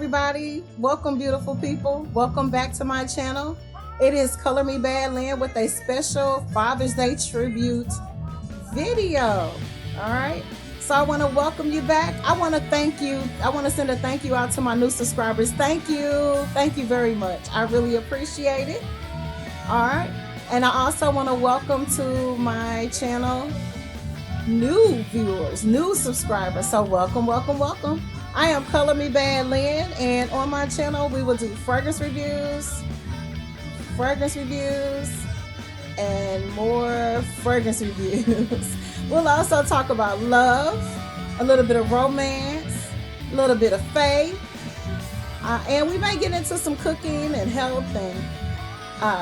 everybody. Welcome, beautiful people. Welcome back to my channel. It is Color Me Badland with a special Father's Day tribute video. All right. So I want to welcome you back. I want to thank you. I want to send a thank you out to my new subscribers. Thank you. Thank you very much. I really appreciate it. All right. And I also want to welcome to my channel new viewers, new subscribers. So welcome, welcome, welcome. I am Color Me Badland, and on my channel we will do fragrance reviews, and more fragrance reviews. We'll also talk about love, a little bit of romance, a little bit of faith, and we may get into some cooking and health and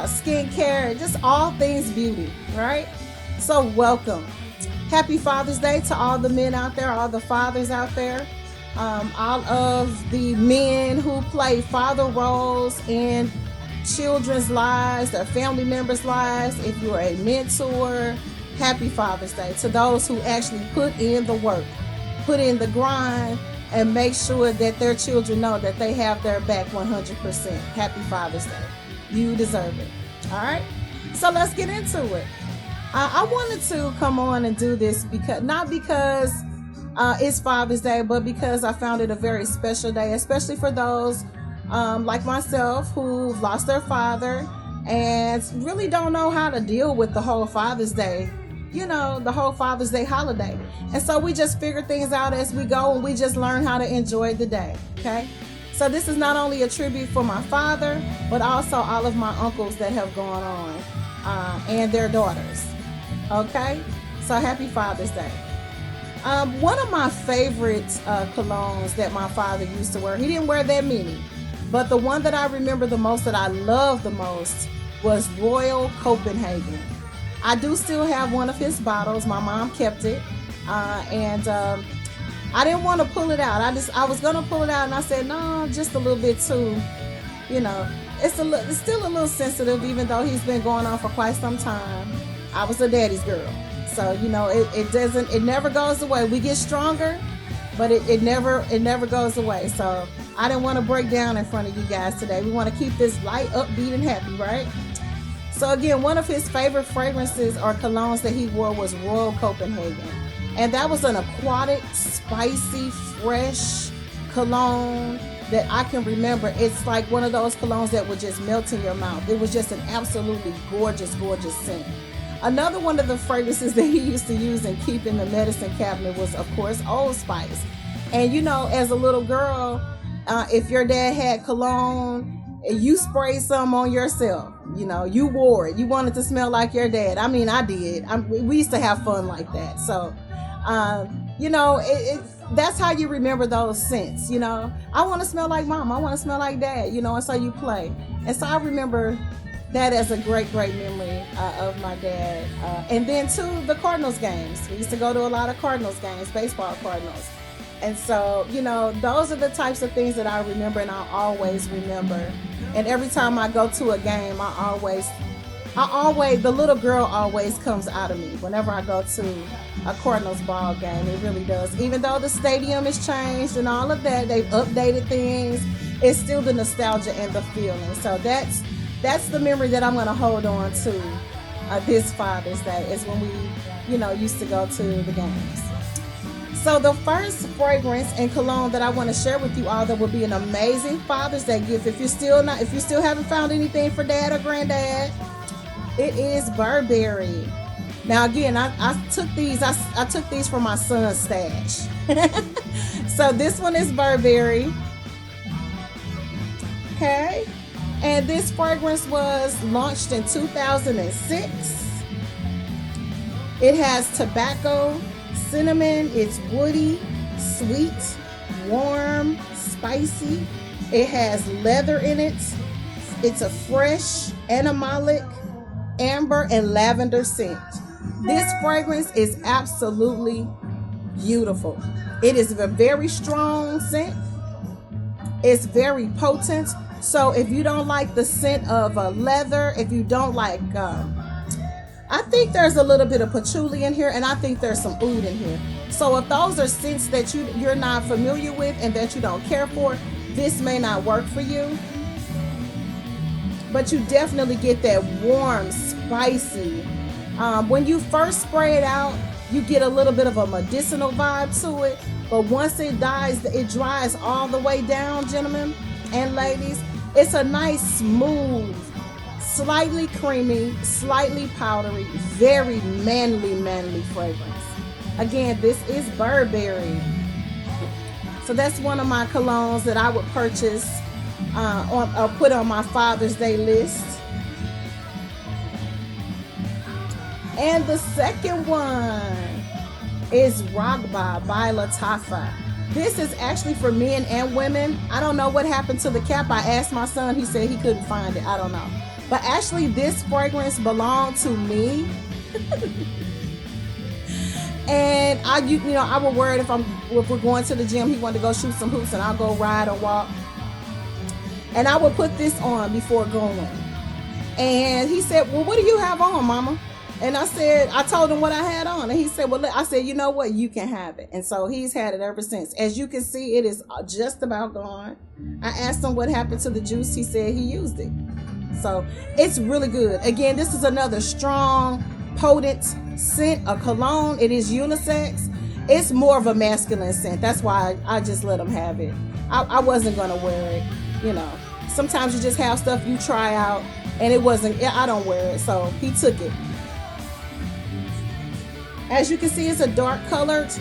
skincare, just all things beauty, right? So welcome. Happy Father's Day to all the men out there, all the fathers out there, all of the men who play father roles in children's lives, their family members' lives. If you're a mentor, happy Father's Day to those who actually put in the work, put in the grind, and make sure that their children know that they have their back 100%. Happy Father's Day. You deserve it. All right? So let's get into it. I wanted to come on and do this because, not because it's Father's Day, but because I found it a very special day, especially for those like myself who've lost their father and really don't know how to deal with the whole Father's Day, you know, the whole Father's Day holiday. And so we just figure things out as we go, and we just learn how to enjoy the day, okay? So this is not only a tribute for my father, but also all of my uncles that have gone on and their daughters, okay? So happy Father's Day. One of my favorite colognes that my father used to wear, he didn't wear that many, but the one that I remember the most, that I love the most, was Royal Copenhagen. I do still have one of his bottles. My mom kept it, and I didn't want to pull it out. I was gonna pull it out, and I said no, just a little bit too, you know. It's still a little sensitive, even though he's been going on for quite some time. I was a daddy's girl. So, you know, it never goes away. We get stronger, but it never goes away. So I didn't want to break down in front of you guys today. We want to keep this light, upbeat, and happy, right? So again, one of his favorite fragrances or colognes that he wore was Royal Copenhagen. And that was an aquatic, spicy, fresh cologne that I can remember. It's like one of those colognes that would just melt in your mouth. It was just an absolutely gorgeous, gorgeous scent. Another one of the fragrances that he used to use and keep in the medicine cabinet was, of course, Old Spice. And you know, as a little girl, if your dad had cologne, you sprayed some on yourself. You know, you wore it. You wanted to smell like your dad. I mean, I did. We used to have fun like that. So, you know, that's how you remember those scents. You know, I want to smell like mom. I want to smell like dad. You know, and so you play. And so I remember that as a great, great memory of my dad. And then too, the Cardinals games. We used to go to a lot of Cardinals games, baseball Cardinals. And so, you know, those are the types of things that I remember, and I always remember. And every time I go to a game, the little girl always comes out of me whenever I go to a Cardinals ball game. It really does. Even though the stadium has changed and all of that, they've updated things, it's still the nostalgia and the feeling. So that's the memory that I'm going to hold on to this Father's Day, is when we, you know, used to go to the games. So the first fragrance and cologne that I want to share with you all that will be an amazing Father's Day gift, if you still haven't found anything for dad or granddad, it is Burberry. Now again, I took these from my son's stash. So this one is Burberry. Okay. And this fragrance was launched in 2006. It has tobacco, cinnamon. It's woody, sweet, warm, spicy. It has leather in it. It's a fresh, animalic, amber, and lavender scent. This fragrance is absolutely beautiful. It is a very strong scent. It's very potent. So if you don't like the scent of leather, if you don't like, I think there's a little bit of patchouli in here, and I think there's some oud in here. So if those are scents that you're not familiar with and that you don't care for, this may not work for you, but you definitely get that warm, spicy. When you first spray it out, you get a little bit of a medicinal vibe to it, but once it dries all the way down, gentlemen and ladies, it's a nice, smooth, slightly creamy, slightly powdery, very manly fragrance. Again, this is Burberry. So that's one of my colognes that I would purchase or put on my Father's Day list. And the second one is Ragba by Lattafa. This is actually for men and women. I don't know what happened to the cap. I asked my son, he said he couldn't find it. I don't know. But actually this fragrance belonged to me. And I would wear it if we're going to the gym. He wanted to go shoot some hoops and I'll go ride or walk. And I would put this on before going. And he said, well, what do you have on, mama? And I told him what I had on. And he said, well, I said, you know what? You can have it. And so he's had it ever since. As you can see, it is just about gone. I asked him what happened to the juice. He said he used it. So it's really good. Again, this is another strong, potent scent, a cologne. It is unisex. It's more of a masculine scent. That's why I just let him have it. I wasn't going to wear it. You know, sometimes you just have stuff you try out and I don't wear it. So he took it. As you can see, it's a dark colored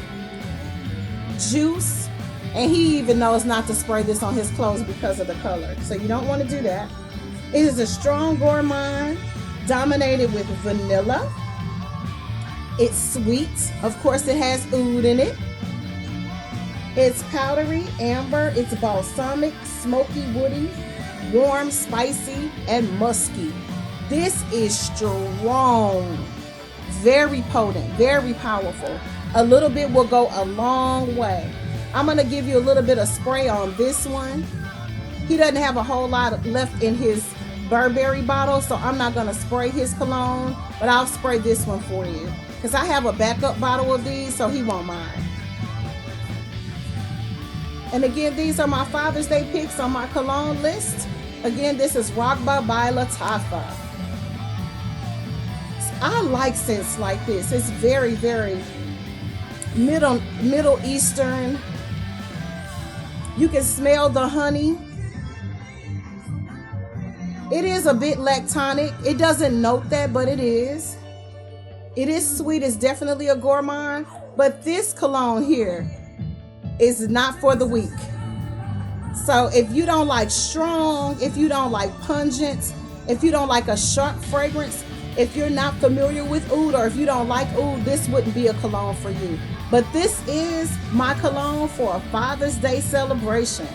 juice, and he even knows not to spray this on his clothes because of the color. So you don't want to do that. It is a strong gourmand dominated with vanilla. It's sweet. Of course, it has oud in it. It's powdery, amber. It's balsamic, smoky, woody, warm, spicy, and musky. This is strong. Very potent, very powerful. A little bit will go a long way. I'm going to give you a little bit of spray on this one. He doesn't have a whole lot left in his Burberry bottle, so I'm not going to spray his cologne, but I'll spray this one for you because I have a backup bottle of these, so he won't mind. And again, these are my Father's Day picks on my cologne list. Again, this is Ragba by Lattafa. I like scents like this. It's very, very Middle Eastern. You can smell the honey. It is a bit lactonic. It doesn't note that, but it is. It is sweet. It's definitely a gourmand. But this cologne here is not for the weak. So if you don't like strong, if you don't like pungent, if you don't like a sharp fragrance, if you're not familiar with oud, or if you don't like oud, this wouldn't be a cologne for you. But this is my cologne for a Father's Day celebration.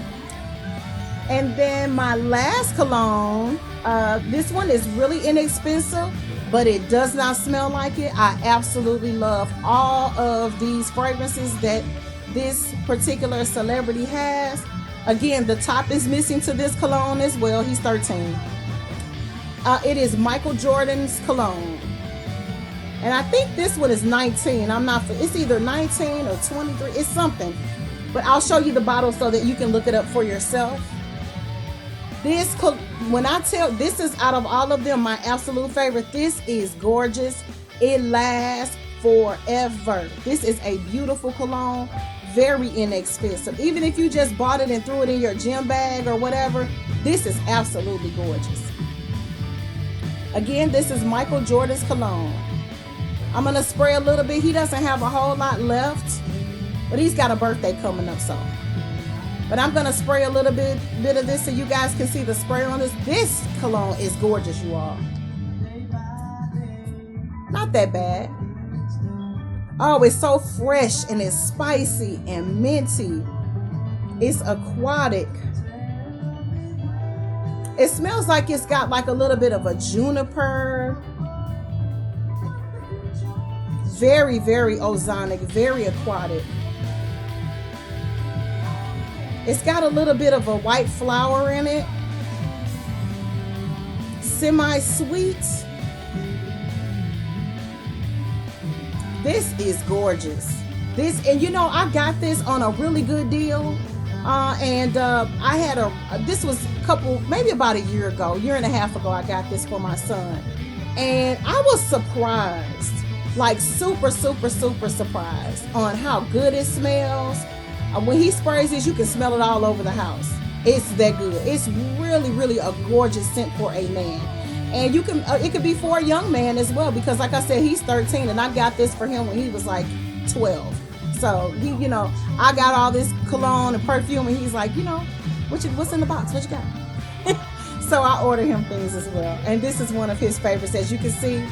And then my last cologne, this one is really inexpensive, but it does not smell like it. I absolutely love all of these fragrances that this particular celebrity has. Again, the top is missing to this cologne as well. He's 13. It is Michael Jordan's cologne. And I think this one is 19. It's either 19 or 23. It's something. But I'll show you the bottle so that you can look it up for yourself. This is out of all of them, my absolute favorite. This is gorgeous. It lasts forever. This is a beautiful cologne. Very inexpensive. Even if you just bought it and threw it in your gym bag or whatever, this is absolutely gorgeous. Again, this is Michael Jordan's cologne. I'm going to spray a little bit. He doesn't have a whole lot left, but he's got a birthday coming up, so. But I'm going to spray a little bit of this so you guys can see the spray on this. This cologne is gorgeous, you all. Not that bad. Oh, it's so fresh and it's spicy and minty. It's aquatic. It smells like it's got like a little bit of a juniper. Very, very ozonic, very aquatic. It's got a little bit of a white flower in it. Semi-sweet. This is gorgeous. And you know, I got this on a really good deal. And I had this was a couple, maybe about a year and a half ago, I got this for my son. And I was surprised, like super, super, super surprised on how good it smells. When he sprays this, you can smell it all over the house. It's that good. It's really, really a gorgeous scent for a man. And you can, it could be for a young man as well, because like I said, he's 13 and I got this for him when he was like 12. So he, you know, I got all this cologne and perfume and he's like, you know, what's in the box? What you got? So I ordered him things as well. And this is one of his favorites. As you can see,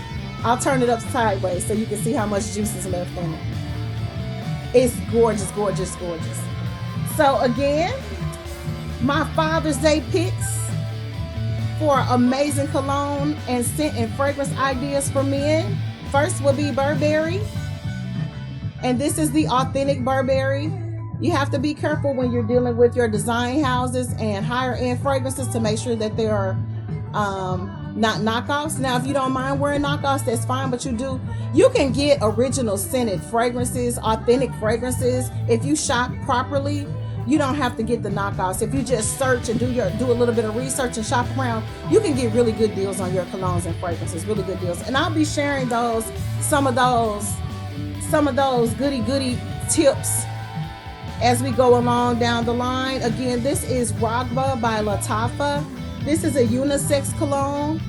I'll turn it up sideways so you can see how much juice is left in it. It's gorgeous, gorgeous, gorgeous. So again, my Father's Day picks for amazing cologne and scent and fragrance ideas for men. First will be Burberry. And this is the authentic Burberry. You have to be careful when you're dealing with your design houses and higher end fragrances to make sure that they are not knockoffs. Now, if you don't mind wearing knockoffs, that's fine, but you can get original scented fragrances, authentic fragrances. If you shop properly, you don't have to get the knockoffs. If you just search and do a little bit of research and shop around, you can get really good deals on your colognes and fragrances, really good deals. And I'll be sharing some of those goody tips as we go along down the line. Again, this is Ragba by Lattafa. This is a unisex cologne.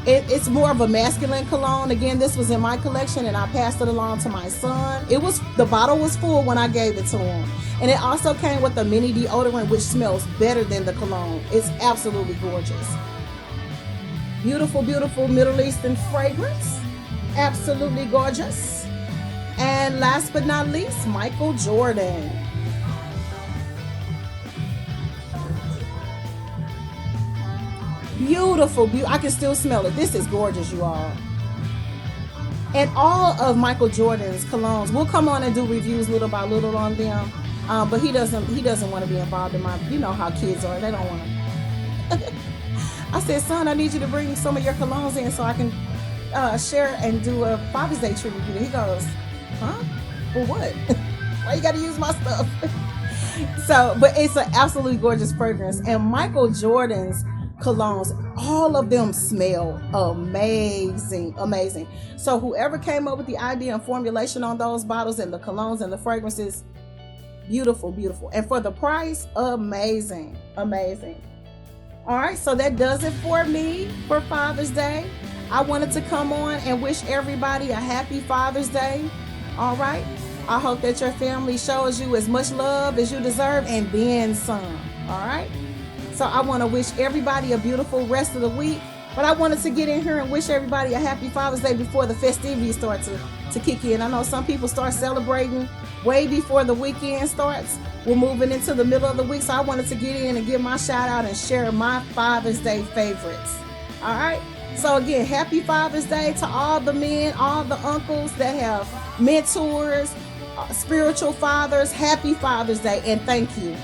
It's more of a masculine cologne. Again, this was in my collection and I passed it along to my son. The bottle was full when I gave it to him. And it also came with a mini deodorant, which smells better than the cologne. It's absolutely gorgeous. Beautiful, beautiful Middle Eastern fragrance. Absolutely gorgeous. And last but not least, Michael Jordan. Beautiful, I can still smell it. This is gorgeous, you all. And all of Michael Jordan's colognes, we'll come on and do reviews little by little on them. But he doesn't want to be involved in you know how kids are. They don't want to. I said, son, I need you to bring some of your colognes in so I can share and do a Father's Day tribute. He goes, huh? For what? Why you gotta use my stuff? But it's an absolutely gorgeous fragrance. And Michael Jordan's colognes, all of them smell amazing. So whoever came up with the idea and formulation on those bottles and the colognes and the fragrances, beautiful. And for the price, amazing. All right, so that does it for me for Father's Day. I wanted to come on and wish everybody a happy Father's Day. All right, I hope that your family shows you as much love as you deserve and then some. All right, so I want to wish everybody a beautiful rest of the week, but I wanted to get in here and wish everybody a happy Father's Day before the festivities start to kick in. I know some people start celebrating way before the weekend starts. We're moving into the middle of the week, so I wanted to get in and give my shout out and share my Father's Day favorites. All right, so again, happy Father's Day to all the men, all the uncles that have mentors, spiritual fathers. Happy Father's Day, and thank you.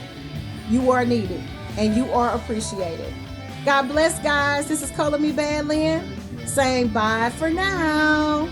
You are needed and you are appreciated. God bless, guys. This is Color Me Bad Lynn saying bye for now.